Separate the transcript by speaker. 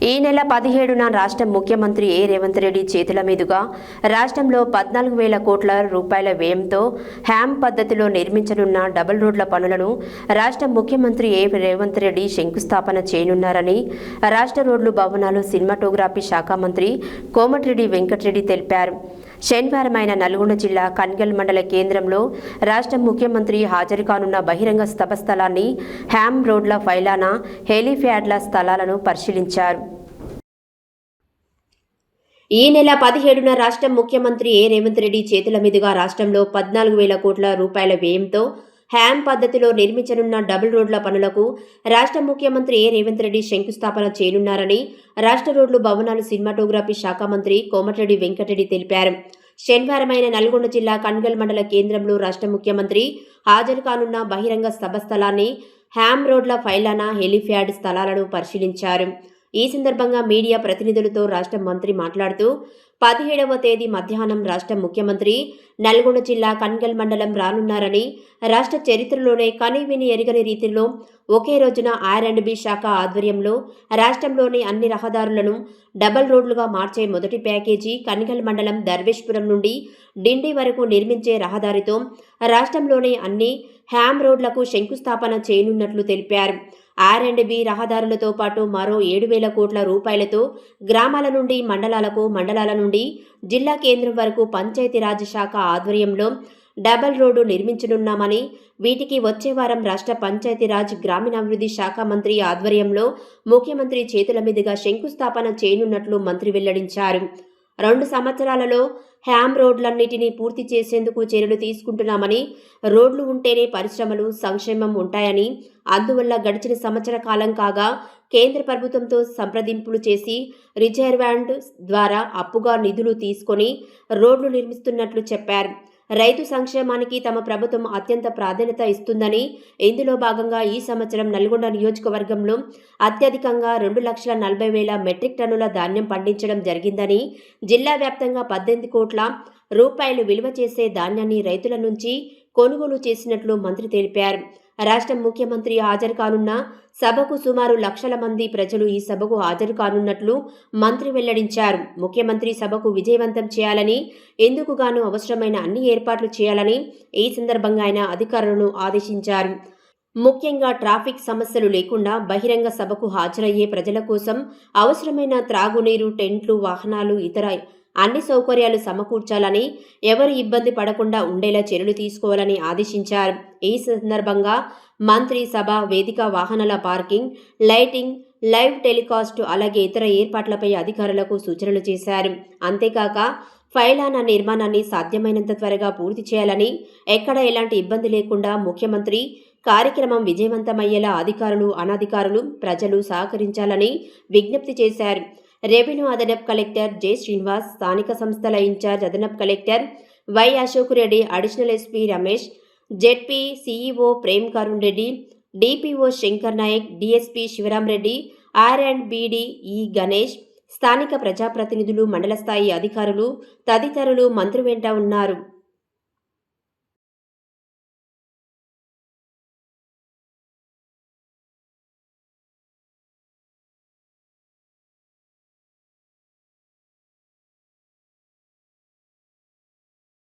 Speaker 1: ఈ నెల 17న రాష్ట్ర ముఖ్యమంత్రి రేవంత్ రెడ్డి చేతుల మీదుగా రాష్ట్రంలో 14,000 కోట్ల రూపాయల వ్యయంతో హ్యామ్ పద్ధతిలో నిర్మించనున్న డబుల్ రోడ్ల పనులను రాష్ట్ర ముఖ్యమంత్రి రేవంత్ రెడ్డి శంకుస్థాపన చేయనున్నారని రాష్ట్ర రోడ్లు భవనాలు సినిమాటోగ్రఫీ శాఖ మంత్రి కోమటిరెడ్డి వెంకటరెడ్డి తెలిపారు. శనివారమైన నల్గొండ జిల్లా కన్గల్ మండల కేంద్రంలో రాష్ట్ర ముఖ్యమంత్రి హాజరు కానున్న బహిరంగ సభ స్థలాన్ని, హ్యామ్ రోడ్ల ఫైలానా, హెలీప్యాడ్ల స్థలాలను పరిశీలించారు. ఈ నెల 17న రాష్ట్ర ముఖ్యమంత్రి రేవంత్ రెడ్డి చేతుల మీదుగా రాష్ట్రంలో 14,000 కోట్ల రూపాయల వ్యయంతో హ్యామ్ పద్ధతిలో నిర్మించనున్న డబుల్ రోడ్ల పనులకు రాష్ట్ర ముఖ్యమంత్రి రేవంత్ రెడ్డి శంకుస్థాపన చేయనున్నారని రాష్ట్ర రోడ్లు భవనాలు సినిమాటోగ్రఫీ శాఖ మంత్రి కోమటిరెడ్డి వెంకటరెడ్డి తెలిపారు. శనివారమైన నల్గొండ జిల్లా కన్గల్ మండల కేంద్రంలో రాష్ట్ర ముఖ్యమంత్రి హాజరు కానున్న బహిరంగ సభ స్థలాన్ని, హ్యామ్ రోడ్ల ఫైలానా, హెలీప్యాడ్ స్థలాలను పరిశీలించారు. ఈ సందర్భంగా మీడియా ప్రతినిధులతో రాష్ట్ర మంత్రి మాట్లాడుతూ 17వ తేదీ మధ్యాహ్నం రాష్ట్ర ముఖ్యమంత్రి నల్గొండ జిల్లా కన్గల్ మండలం రానున్నారని, రాష్ట్ర చరిత్రలోనే కనీవిని ఎరగని రీతిలో ఒకే రోజున R&B శాఖ ఆధ్వర్యంలో రాష్ట్రంలోని అన్ని రహదారులను డబల్ రోడ్లుగా మార్చే మొదటి ప్యాకేజీ కన్గల్ మండలం దర్వేష్పురం నుండి డిండి వరకు నిర్మించే రహదారితో రాష్ట్రంలోని అన్ని హ్యామ్ రోడ్లకు శంకుస్థాపన చేయనున్నట్లు తెలిపారు. R&B రహదారులతో పాటు మరో 7,000 కోట్ల రూపాయలతో గ్రామాల నుండి మండలాల నుండి జిల్లా కేంద్రం వరకు పంచాయతీరాజ్ శాఖ ఆధ్వర్యంలో డబల్ రోడ్డు నిర్మించనున్నామని, వీటికి వచ్చే వారం రాష్ట్ర పంచాయతీరాజ్ గ్రామీణాభివృద్ధి శాఖ మంత్రి ఆధ్వర్యంలో ముఖ్యమంత్రి చేతుల మీదుగా శంకుస్థాపన చేయనున్నట్లు మంత్రి వెల్లడించారు. 2 సంవత్సరాలలో హ్యామ్ రోడ్లన్నిటినీ పూర్తి చేసేందుకు చర్యలు తీసుకుంటున్నామని, రోడ్లు ఉంటేనే పరిశ్రమలు, సంక్షేమం ఉంటాయని, అందువల్ల గడిచిన సంవత్సర కాలం కాగా కేంద్ర ప్రభుత్వంతో సంప్రదింపులు చేసి రిజర్వాండ్ ద్వారా అప్పుగా నిధులు తీసుకొని రోడ్లు నిర్మిస్తున్నట్లు చెప్పారు. రైతు సంక్షేమానికి తమ ప్రభుత్వం అత్యంత ప్రాధాన్యత ఇస్తుందని, ఇందులో భాగంగా ఈ సంవత్సరం నల్గొండ నియోజకవర్గంలో అత్యధికంగా 2,40,000 మెట్రిక్ టన్నుల ధాన్యం పండించడం జరిగిందని, జిల్లా వ్యాప్తంగా 18 కోట్ల రూపాయలు విలువ చేసే ధాన్యాన్ని రైతుల నుంచి కొనుగోలు చేసినట్లు మంత్రి తెలిపారు. రాష్ట్ర ముఖ్యమంత్రి హాజరు కానున్న సభకు సుమారు లక్షల మంది ప్రజలు ఈ సభకు హాజరు కానున్నట్లు మంత్రి వెల్లడించారు. ముఖ్యమంత్రి సభకు విజయవంతం చేయాలని, ఇందుకు గాను అవసరమైన అన్ని ఏర్పాట్లు చేయాలని ఈ సందర్భంగా ఆయన అధికారులను ఆదేశించారు. ముఖ్యంగా ట్రాఫిక్ సమస్యలు లేకుండా బహిరంగ సభకు హాజరయ్యే ప్రజల కోసం అవసరమైన త్రాగునీరు, టెంట్లు, వాహనాలు, ఇతర అన్ని సౌకర్యాలు సమకూర్చాలని, ఎవరు ఇబ్బంది పడకుండా ఉండేలా చర్యలు తీసుకోవాలని ఆదేశించారు. ఈ సందర్భంగా మంత్రి సభ వేదిక, వాహనాల పార్కింగ్, లైటింగ్, లైవ్ టెలికాస్ట్, అలాగే ఇతర ఏర్పాట్లపై అధికారులకు సూచనలు చేశారు. అంతేకాక ఫైలానా నిర్మాణాన్ని సాధ్యమైనంత త్వరగా పూర్తి చేయాలని, ఎక్కడ ఎలాంటి ఇబ్బంది లేకుండా ముఖ్యమంత్రి కార్యక్రమం విజయవంతమయ్యేలా అధికారులు, అనధికారులు, ప్రజలు సహకరించాలని విజ్ఞప్తి చేశారు. రెవెన్యూ అదనపు కలెక్టర్ జె శ్రీనివాస్, స్థానిక సంస్థల ఇన్ఛార్జ్ అదనపు collector Y Ashok Reddy, additional SP Ramesh, ZP CEO Prem Karun Reddy, DPO Shankar Naik, DSP Sivaram Reddy, R&BD ఈ గణేష్, స్థానిక ప్రజాప్రతినిధులు, మండల స్థాయి అధికారులు తదితరులు మంత్రి వెంట ఉన్నారు.